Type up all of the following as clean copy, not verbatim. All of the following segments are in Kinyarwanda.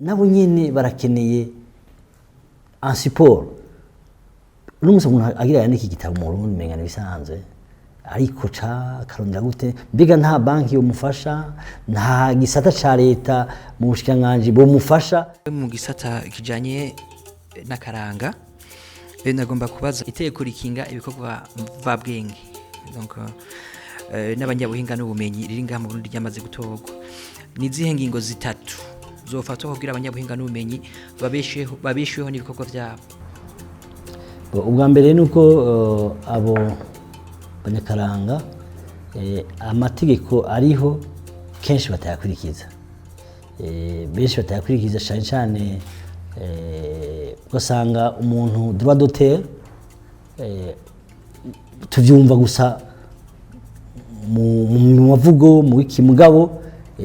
nabo nyene barakeneye un support. N'umuso umuntu agira yandika igitabo mu Burundi mengana bisanzwe ariko karondera gute mbega nta banki yomufasha nta gisata ca Reta mu bushikiranganji bomufasha mu gisata kijanye n'akaranga nagomba kubaza itegeko rikinga ibikorwa vabwenge donc n'abanyabuhinga n'ubumenyi riri ngaha mu Burundi ryamaze gutorwa nizihe ngingo zitatu zofatwa kugira abanyabuhinga n'ubumenyi babesheho n'ibikorwa vyabo. Ubwa mbere nuko abo banyakaranga amategeko ariho kenshi batayakurikiza, benshi batayakurikiza cyane cyane ugasanga umuntu droit d'auteur tuvyumva gusa mu mavugo mu ikimugabo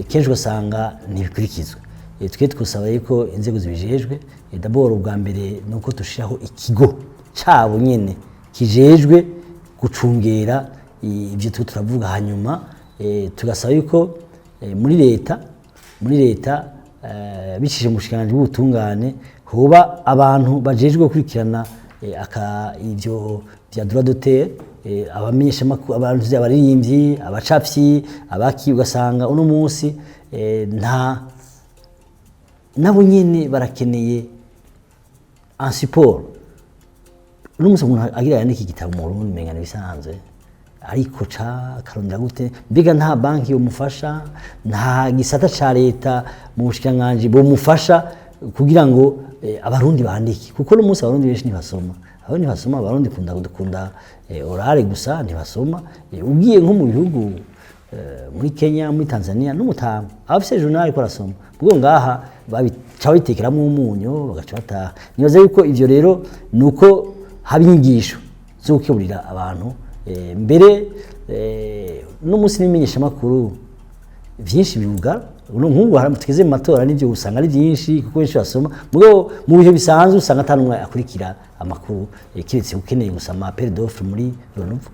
kenshi ugasanga ntibikurikizwa. Twe twusaba yuko inzego zibijejwe d'abord ubwa mbere nuko tushiraho ikigo cabo nyene kijejwe gucungera ibyo turavuga, hanyuma tugasaba yuko muri leta bicishije mu bushikiranganji bw'ubutungane hoba abantu bajejwe gukurikirana ivyo vya droit d'auteur, abamenyesha makuru, abantu abaririmbyi, abacapfyi, abaki, ugasanga uno munsi nabo nyene barakeneye un support. N'umuso umuntu agira yandika igitabo mu Burundi mengana bisanzwe ariko karondera gute mbega nta banki yomufasha nta gisata ca Reta mu bushikiranganji bomufasha kugirango abarundi bandike, kuko no munsi abarundi benshi ntibasoma. Abarundi Dukunda orale gusa ntibasoma. Ugiye nko mu bihugu muri Kenya, muri Tanzania n'umutama abafise journal ko arasoma, ubwo ngaha babica bitekeramwo umunyo bagaca bataha. Nibaza yuko ivyo rero nuko haba inyigisho zo gukeburira abantu mbere n'umunsi n'imenyesha makuru vyinshi bivuga nk'ubu tugeze mu matora n'ivyo usanga ari vyinshi kuko benshi basoma, mu bihe bisanzwe usanga atanumwe akurikira amakuru kiretse ukeneye gusama appel d'offre muri Burundi.